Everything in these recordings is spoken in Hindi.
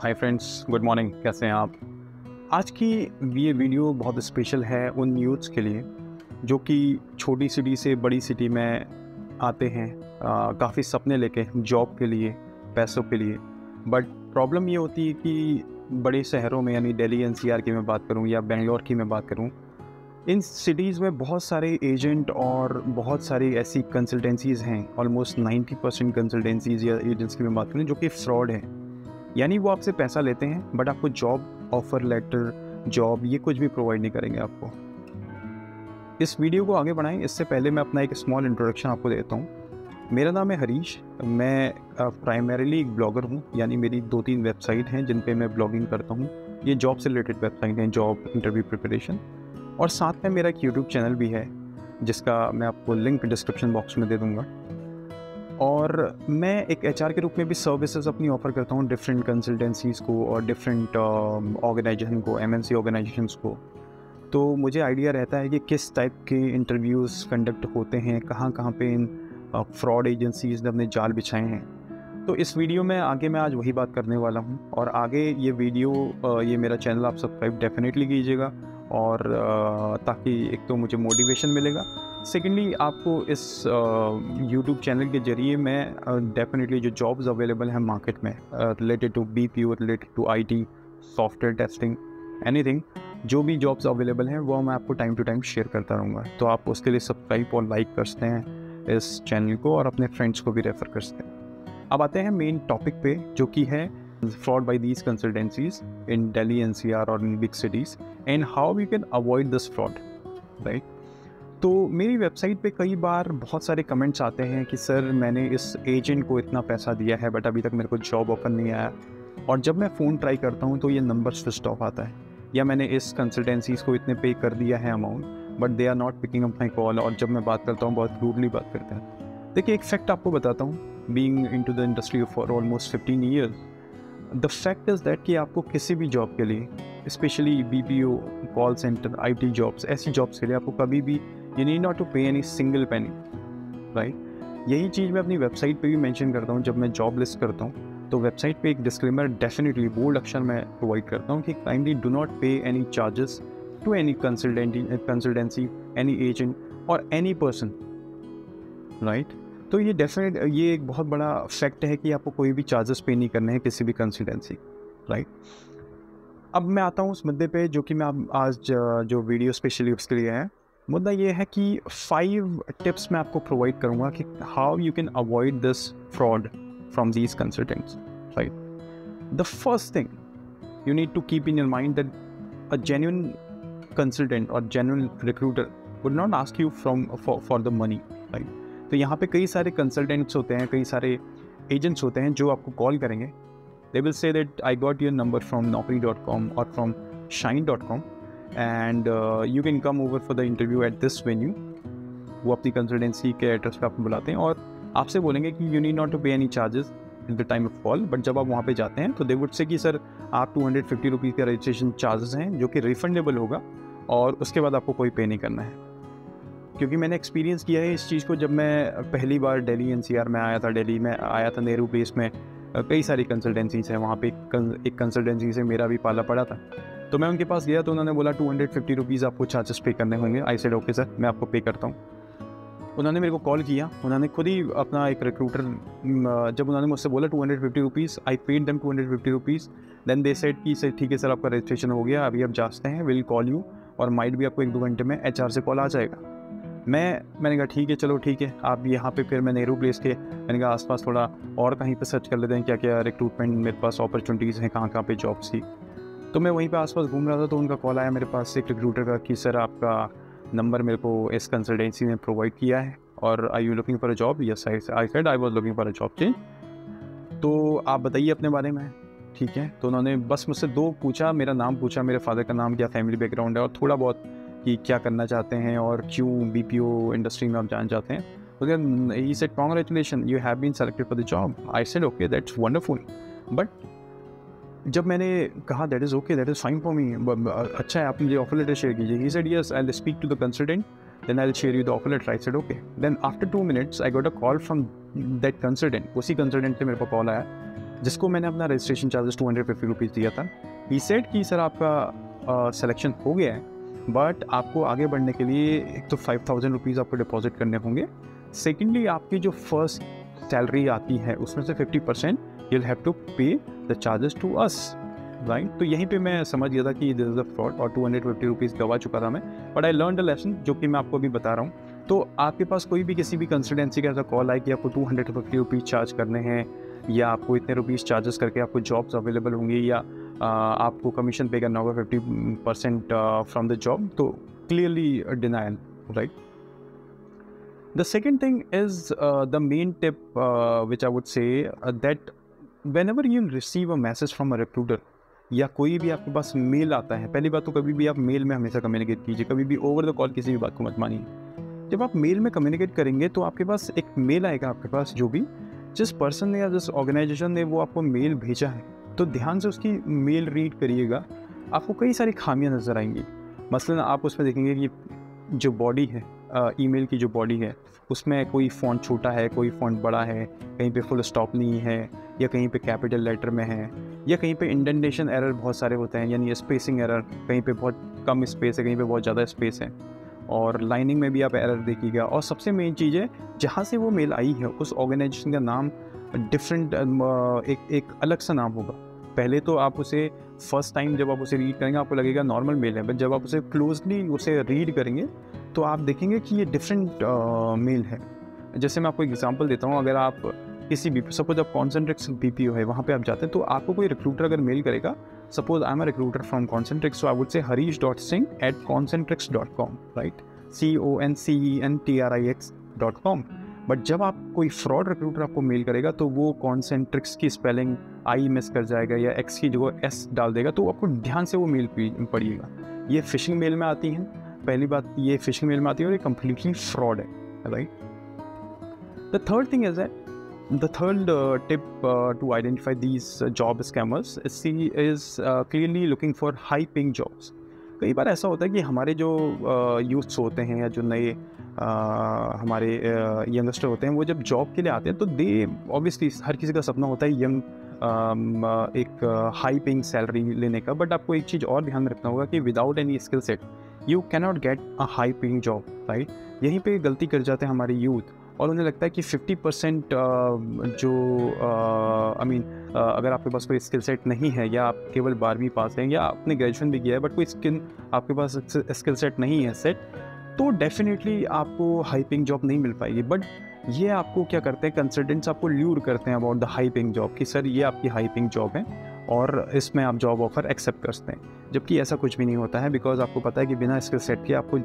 Hi friends, good morning. कैसे हैं आप? आज की ये वीडियो बहुत स्पेशल है उन यूथ्स के लिए जो कि छोटी सिटी से बड़ी सिटी में आते हैं, काफ़ी सपने लेके जॉब के लिए, पैसों के लिए। बट प्रॉब्लम ये होती है कि बड़े शहरों में, यानी दिल्ली एनसीआर की मैं बात करूं या बेंगलोर की मैं बात करूं, इन सिटीज़ में बहुत सारे एजेंट और बहुत सारी ऐसी कंसल्टेंसीज़ हैं। ऑलमोस्ट 90% कंसल्टेंसीज़ या एजेंट्स की मैं बात करूँ जो कि फ्रॉड है। यानी वो आपसे पैसा लेते हैं बट आपको जॉब ऑफर लेटर, जॉब, ये कुछ भी प्रोवाइड नहीं करेंगे आपको। इस वीडियो को आगे बढ़ाएं इससे पहले मैं अपना एक स्मॉल इंट्रोडक्शन आपको देता हूँ। मेरा नाम है हरीश। मैं प्राइमरीली एक ब्लॉगर हूँ, यानी मेरी 2-3 वेबसाइट हैं जिन पे मैं ब्लॉगिंग करता हूँ। ये जॉब से रिलेटेड वेबसाइट हैं, जॉब इंटरव्यू प्रिपरेशन। और साथ में मेरा एक यूट्यूब चैनल भी है जिसका मैं आपको लिंक डिस्क्रिप्शन बॉक्स में दे दूँगा। और मैं एक एचआर के रूप में भी सर्विसेज अपनी ऑफ़र करता हूँ डिफरेंट कंसल्टेंसीज़ को और डिफरेंट ऑर्गेनाइजेशन को, एमएनसी ऑर्गेनाइजेशंस को। तो मुझे आइडिया रहता है कि किस टाइप के इंटरव्यूज़ कंडक्ट होते हैं, कहाँ कहाँ पे इन फ्रॉड एजेंसीज़ ने अपने जाल बिछाए हैं। तो इस वीडियो में आगे मैं आज वही बात करने वाला हूँ। और आगे ये वीडियो, ये मेरा चैनल आप सब्सक्राइब डेफिनेटली कीजिएगा, और ताकि एक तो मुझे मोटिवेशन मिलेगा, सेकेंडली आपको इस यूट्यूब चैनल के ज़रिए मैं डेफिनेटली जो जॉब्स अवेलेबल हैं मार्केट में related to BPO, related to IT, software testing, anything, जो भी जॉब्स अवेलेबल हैं वो मैं आपको टाइम टू टाइम शेयर करता रहूँगा। तो आप उसके लिए सब्सक्राइब और लाइक कर सकते हैं इस चैनल को, और अपने फ्रेंड्स को भी रेफ़र कर सकते हैं। अब आते हैं मेन टॉपिक पे, जो कि है fraud by these consultancies in Delhi NCR or in big cities and how we can avoid this fraud, right? तो मेरी वेबसाइट पे कई बार बहुत सारे कमेंट्स आते हैं कि सर मैंने इस एजेंट को इतना पैसा दिया है बट अभी तक मेरे को जॉब ऑफर नहीं आया, और जब मैं फ़ोन ट्राई करता हूँ तो ये नंबर स्विच ऑफ आता है, या मैंने इस कंसल्टेंसीज़ को इतने पे कर दिया है amount but they are not picking up my call, और जब मैं बात करता हूँ बहुत रूडली बात करते हैं। देखिए, एक फैक्ट आपको बताता हूँ, being into the industry for almost 15 years, the fact is that कि आपको किसी भी जॉब के लिए, specially BPO, call centre, IT jobs, ऐसी जॉब्स के लिए आपको कभी भी you need not to pay any single penny, right? यही चीज़ मैं अपनी वेबसाइट पे भी मेंशन करता हूँ। जब मैं जॉब लिस्ट करता हूँ तो वेबसाइट पे एक डिस्क्लेमर डेफिनेटली बोल्ड अक्षर में प्रोवाइड करता हूँ कि kindly do not pay any charges to any consultancy, any agent और एनी पर्सन, राइट? तो ये ये एक बहुत बड़ा फैक्ट है कि आपको कोई भी चार्जेस पे नहीं करने हैं किसी भी कंसल्टेंसी, राइट? अब मैं आता हूँ उस मुद्दे पे जो कि मैं आज जो वीडियो स्पेशली उसके लिए है। मुद्दा ये है कि 5 टिप्स मैं आपको प्रोवाइड करूँगा कि how you can avoid this fraud from these consultants, right? The first thing you need to keep in your mind that a genuine consultant or genuine recruiter would not ask you for the money, right? तो यहाँ पे कई सारे कंसल्टेंट्स होते हैं, कई सारे एजेंट्स होते हैं जो आपको कॉल करेंगे। They will say that I got your number from naukri.com और from shine.com and you can come over for the interview at this venue. वो अपनी कंसल्टेंसी के एड्रेस पे आपको बुलाते हैं और आपसे बोलेंगे कि you need not to pay any charges in the time of call. But जब आप वहाँ पे जाते हैं तो दे वुड से कि सर आप 250 रुपीज़ का रजिस्ट्रेशन चार्जेस हैं जो कि रिफंडेबल होगा, और उसके बाद आपको कोई पे नहीं करना है। क्योंकि मैंने एक्सपीरियंस किया है इस चीज़ को। जब मैं पहली बार दिल्ली एनसीआर में आया था, दिल्ली में आया था नेहरू प्लेस में, कई सारी कंसल्टेंसीज हैं वहाँ पे। एक कंसल्टेंसी से मेरा भी पाला पड़ा था, तो मैं उनके पास गया तो उन्होंने बोला 250 रुपीज़ आपको चार्जेस पे करने होंगे। आई सेड ओके सर, मैं आपको पे करता हूँ। उन्होंने मेरे को कॉल किया, उन्होंने खुद ही अपना एक रिक्रूटर, जब उन्होंने मुझसे बोला 250 rupees, I paid them 250 rupees. Then they said कि सर ठीक है सर, आपका रजिस्ट्रेशन हो गया, अभी आप जाते हैं, विल कॉल यू, और माइट भी आपको 1-2 घंटे में एचआर से कॉल आ जाएगा। मैंने कहा ठीक है, चलो ठीक है। आप यहाँ पे फिर मैं नेहरू प्लेस के, मैंने कहा आसपास थोड़ा और कहीं पे सर्च कर लेते हैं क्या क्या रिक्रूटमेंट मेरे पास अपॉर्चुनिटीज़ हैं, कहाँ पे जॉब्स थी। तो मैं वहीं पे आसपास घूम रहा था तो उनका कॉल आया मेरे पास एक रिक्रूटर का कि सर आपका नंबर मेरे को इस कंसल्टेंसी ने प्रोवाइड किया है, और I you looking for a job? Yes I said I was looking for a job change. तो आप बताइए अपने बारे में। ठीक है, तो उन्होंने बस मुझसे 2 पूछा, मेरा नाम पूछा, मेरे फादर का नाम, क्या फैमिली बैकग्राउंड है, और थोड़ा बहुत कि क्या करना चाहते हैं और क्यों बीपीओ इंडस्ट्री में आप जाना चाहते हैं। तो he said congratulation, you have been selected for the job. I said okay, that's wonderful. But जब मैंने कहा that is okay, that is fine for me, अच्छा है, आप मुझे ऑफर लेटर शेयर कीजिए। He said yes, I will speak to the consultant, then I'll share you the offer letter. I said okay. Then after 2 minutes I got a call from that consultant. उसी consultant से मेरे को कॉल आया जिसको मैंने अपना रजिस्ट्रेशन चार्जेस 250 रुपीज़ दिया था। ही सेड कि सर आपका सिलेक्शन हो गया है, बट आपको आगे बढ़ने के लिए एक तो 5000 रुपीज़ आपको डिपॉजिट करने होंगे। सेकेंडली, आपकी जो फर्स्ट सैलरी आती है उसमें से 50% you will have to pay the charges to us, right. तो यहीं पे मैं समझ गया था कि दिस इज़ अ फ्रॉड, और 250 रुपीज़ गवा चुका था मैं। But I learn the lesson, जो कि मैं आपको अभी बता रहा हूँ। तो आपके पास कोई भी किसी भी कंसल्टेंसी का ऐसा कॉल आए कि आपको 250 रुपीज़ चार्ज करने हैं, या आपको इतने रुपीज़ चार्जेस करके आपको जॉब्स अवेलेबल होंगी, या आपको कमीशन पे करना होगा 50% फ्रॉम द जॉब, तो clearly denial, right. The second thing is the main tip which I would say that whenever you receive a message from a recruiter, या कोई भी आपके पास मेल आता है, पहली बात तो कभी भी आप मेल में हमेशा कम्युनिकेट कीजिए, कभी भी ओवर द कॉल किसी भी बात को मत मानिए। जब आप मेल में कम्युनिकेट करेंगे तो आपके पास एक मेल आएगा, आपके पास जो भी जिस पर्सन ने या जिस ऑर्गेनाइजेशन ने वो आपको मेल भेजा है, तो ध्यान से उसकी मेल रीड करिएगा। आपको कई सारी खामियां नज़र आएंगी। मसलन आप उसमें देखेंगे कि जो बॉडी है, ईमेल की जो बॉडी है, उसमें कोई फ़ॉन्ट छोटा है, कोई फ़ॉन्ट बड़ा है, कहीं पे फुल स्टॉप नहीं है, या कहीं पे कैपिटल लेटर में है, या कहीं पे इंडेंटेशन एरर बहुत सारे होते हैं, यानी स्पेसिंग एरर, कहीं पे बहुत कम स्पेस है, कहीं पे बहुत ज़्यादा स्पेस है, और लाइनिंग में भी आप एरर देखिएगा। और सबसे मेन चीज़ है, जहाँ से वो मेल आई है उस ऑर्गेनाइजेशन का नाम डिफरेंट, एक अलग सा नाम होगा। पहले तो आप उसे फर्स्ट टाइम जब आप उसे रीड करेंगे आपको लगेगा नॉर्मल मेल है, बट जब आप उसे क्लोजली उसे रीड करेंगे तो आप देखेंगे कि ये डिफरेंट मेल है। जैसे मैं आपको एग्जांपल देता हूँ, अगर आप किसी भी सपोज आप कॉन्सेंट्रिक्स BPO है, वहाँ पे आप जाते हैं, तो आपको कोई रिक्रूटर अगर मेल करेगा, suppose I am a recruiter from Concentrix, so I would से harish.singh@concentrix.com, राइट, CONCENTRIX.com। बट जब आप कोई फ्रॉड रिक्रूटर आपको मेल करेगा तो वो कॉन्सेंट्रिक्स की स्पेलिंग आई मिस कर जाएगा, या एक्स की जगह एस डाल देगा, तो आपको ध्यान से वो मेल पढ़िएगा। ये फिशिंग मेल में आती हैं, पहली बात ये फिशिंग मेल में आती है, और ये कम्प्लीटली फ्रॉड है, right. The third thing is that the third tip to identify these job scammers is clearly looking for high paying jobs. कई बार ऐसा होता है कि हमारे जो यूथ्स होते हैं, या जो नए हमारे यंगस्टर होते हैं, वो जब जॉब के लिए आते हैं तो दे ऑब्वियसली हर किसी का सपना होता है यंग एक हाई पेइंग सैलरी लेने का। बट आपको एक चीज़ और ध्यान रखना होगा कि without any skill set you cannot get a high paying job, right. यहीं पे गलती कर जाते हैं हमारे यूथ, और उन्हें लगता है कि 50% जो अगर आपके पास कोई स्किल सेट नहीं है, या आप केवल 12वीं पास हैं, या आपने ग्रेजुएशन भी किया है बट कोई आपके पास स्किल सेट नहीं है सेट, तो डेफिनेटली आपको हाई पेइंग जॉब नहीं मिल पाएगी। बट ये आपको क्या करते हैं, कंसल्टेंट्स आपको ल्यूर करते हैं about the high paying job, कि सर ये आपकी हाई पेइंग जॉब है और इसमें आप जॉब ऑफर एक्सेप्ट करते हैं, जबकि ऐसा कुछ भी नहीं होता है। बिकॉज आपको पता है कि बिना स्किल सेट के आपको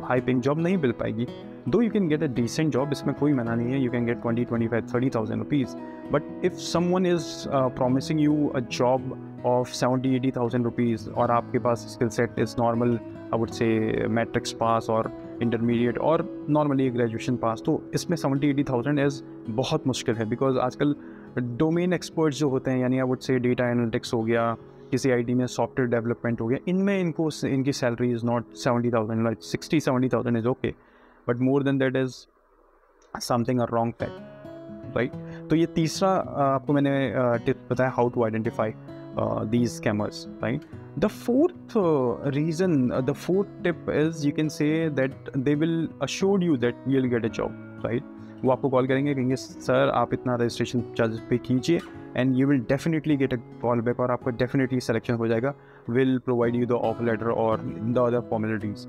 हाई पेइंग जॉब नहीं मिल पाएगी। Though you can get a decent job, इसमें कोई मना नहीं है, you can get 20, 25, 30,000 rupees. But if someone is promising you a job of 70, 80,000 rupees, और आपके पास skill set is normal, I would say matrix pass और इंटरमीडिएट और नॉर्मली ग्रेजुएशन पास, तो इसमें 70, 80,000 इज़ बहुत मुश्किल है। बिकॉज आजकल डोमेन एक्सपर्ट्स जो होते हैं, यानी आई वुड से डेटा एनालिटिक्स हो गया, किसी IT में सॉफ्टवेयर डेवलपमेंट हो गया, इनमें इनकी salary is not 70,000, like 60-70,000 is okay, but more than that is something a wrong fact, right. तो ये तीसरा आपको मैंने टिप बताया, how to identify these scammers, right? The fourth tip is you can say that they will assure you that you'll get a job, right? वो आपको कॉल करेंगे, कहेंगे सर आप इतना रजिस्ट्रेशन चार्जेस पे कीजिए and you will definitely get a call back, और आपका डेफिनेटली सिलेक्शन हो जाएगा, will provide you the offer letter और द अदर फॉर्मेलिटीज़।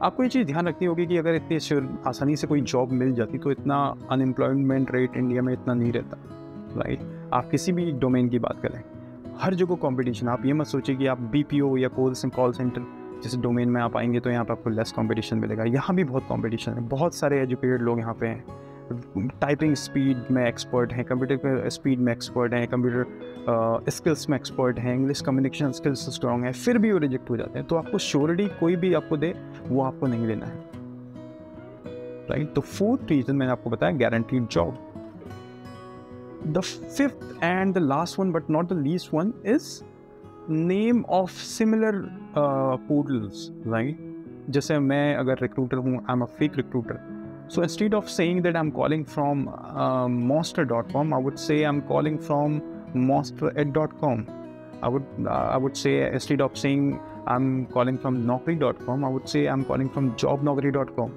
आपको ये चीज़ ध्यान रखनी होगी कि अगर इतनी आसानी से कोई जॉब मिल जाती तो इतना अनएम्प्लॉयमेंट रेट इंडिया में इतना नहीं रहता, राइट। आप किसी भी डोमेन की बात करें, हर जगह कंपटीशन। आप ये मत सोचिए कि आप BPO या कॉल सेंटर जैसे डोमेन में आप आएंगे तो यहाँ पर आपको लेस कंपटीशन मिलेगा। यहाँ भी बहुत कंपटीशन है, बहुत सारे एजुकेटेड लोग यहाँ पे हैं, टाइपिंग स्पीड में एक्सपर्ट हैं, कंप्यूटर स्पीड में एक्सपर्ट हैं, कंप्यूटर स्किल्स में एक्सपर्ट हैं, इंग्लिश कम्युनिकेशन स्किल्स स्ट्रॉन्ग है, फिर भी वो रिजेक्ट हो जाते हैं। तो आपको श्योरिटी कोई भी आपको दे वो आपको नहीं लेना है, राइट। तो फोर्थ रीजन मैंने आपको बताया, guaranteed job. The fifth and the last one, but not the least one, is name of similar portals, right? जैसे मैं अगर recruiter हूँ, I'm a fake recruiter. So instead of saying that I'm calling from monster.com, I would say I'm calling from monster@.com. I would say, instead of saying I'm calling from naukri.com, I would say I'm calling from jobnaukri.com.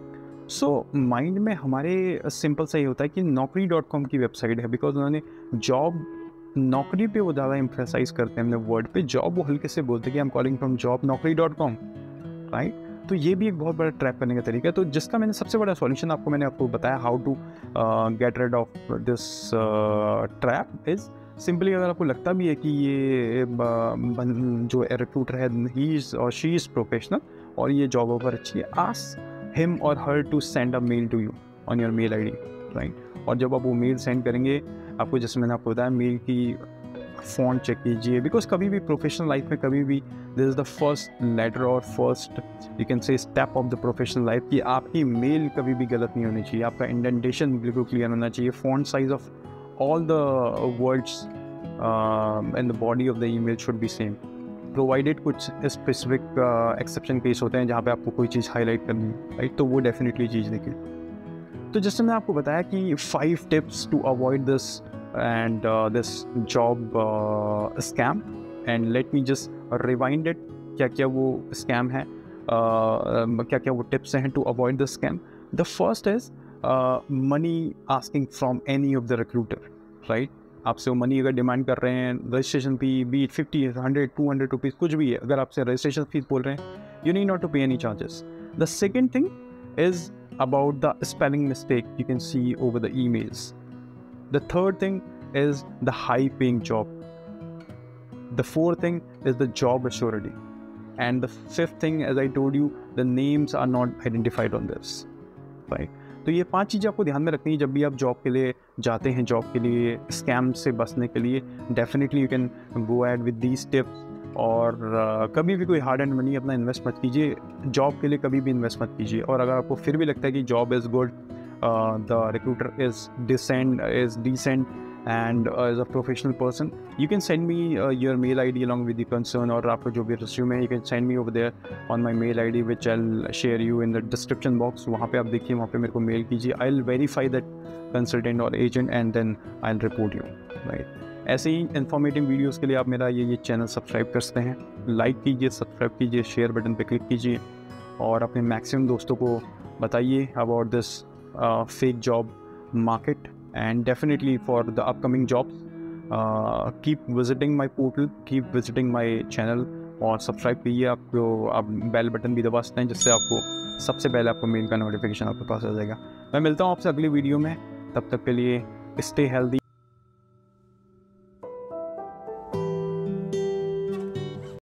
So mind में हमारे सिंपल सा ही होता है कि naukri.com की वेबसाइट है, बिकॉज उन्होंने जॉब नौकरी पे वो ज़्यादा एम्फेसाइज करते हैं अपने वर्ड पे, जॉब वो हल्के से बोलते हैं कि I am calling from jobnaukri.com, right. तो ये भी एक बहुत बड़ा ट्रैप करने का तरीका है। तो जिसका मैंने सबसे बड़ा सॉल्यूशन आपको बताया, how to get rid of this trap is simply, अगर आपको लगता भी है कि ये जो रिक्रूटर है ही इज़ और शी इज़ प्रोफेशनल और ये जॉब ऑफर अच्छी है, ask him or her to send a mail to you on your mail ID, right? और जब आप वो मेल सेंड करेंगे, आपको जैसे मैंने आपको बताया मेल की फ़ॉन्ट चेक कीजिए, बिकॉज कभी भी प्रोफेशनल लाइफ में कभी भी this is the first letter और first you can say step of the professional life कि आपकी मेल कभी भी गलत नहीं होनी चाहिए, आपका इंडेंटेशन बिल्कुल क्लियर होना चाहिए, font size of all the words and the body of the email should be same, provided कुछ स्पेसिफिक एक्सेप्शन केस होते हैं जहाँ पे आपको कोई चीज़ हाईलाइट करनी है, राइट, तो वो डेफिनेटली चीज़ देखिए। तो जैसे मैं आपको बताया कि 5 tips to avoid this and this job scam, and let me just rewind it, क्या क्या वो स्कैम है, क्या क्या वो टिप्स हैं to avoid this scam. The first is money asking from any of the recruiter, right. आपसे वो मनी अगर डिमांड कर रहे हैं, रजिस्ट्रेशन फी बी 50, 100, 200 रुपीज़ कुछ भी है, अगर आपसे रजिस्ट्रेशन फीस बोल रहे हैं, you need not to pay any charges. The second thing is about the spelling mistake you can see over the emails. The third thing is the high paying job. The fourth thing is the job assurity, and the fifth thing, as I told you, the names are not identified on this, right. तो ये 5 चीज़ें आपको ध्यान में रखनी है जब भी आप जॉब के लिए जाते हैं, जॉब के लिए स्कैम से बचने के लिए। Definitely you can go ahead with these tips, और कभी भी कोई हार्ड एंड मनी अपना इन्वेस्ट मत कीजिए, जॉब के लिए कभी भी इन्वेस्ट मत कीजिए। और अगर आपको फिर भी लगता है कि job is good, the recruiter is decent and as a professional person, you can send me your mail ID along with the concern, और आपका जो भी resume है, you can send me over there on my mail ID which I'll share you in the description box। वहाँ पे आप देखिए, वहाँ पे मेरे को मेल कीजिए, I'll verify that consultant or agent and then I'll report you, right। ऐसे ही इन्फॉर्मेटिव वीडियोस के लिए आप मेरा ये चैनल सब्सक्राइब कर सकते हैं, लाइक कीजिए, सब्सक्राइब कीजिए, शेयर बटन पे क्लिक कीजिए, और अपने मैक्सिमम दोस्तों को बताइए about this fake job market. And definitely for the upcoming jobs, keep visiting my portal, keep visiting my channel, और सब्सक्राइब कीजिए। आपको आप बेल बटन भी दबा सकते हैं, जिससे आपको सबसे पहले आपको मेल का नोटिफिकेशन आपके पास आ जाएगा। मैं मिलता हूँ आपसे अगली वीडियो में, तब तक के लिए स्टे हेल्दी।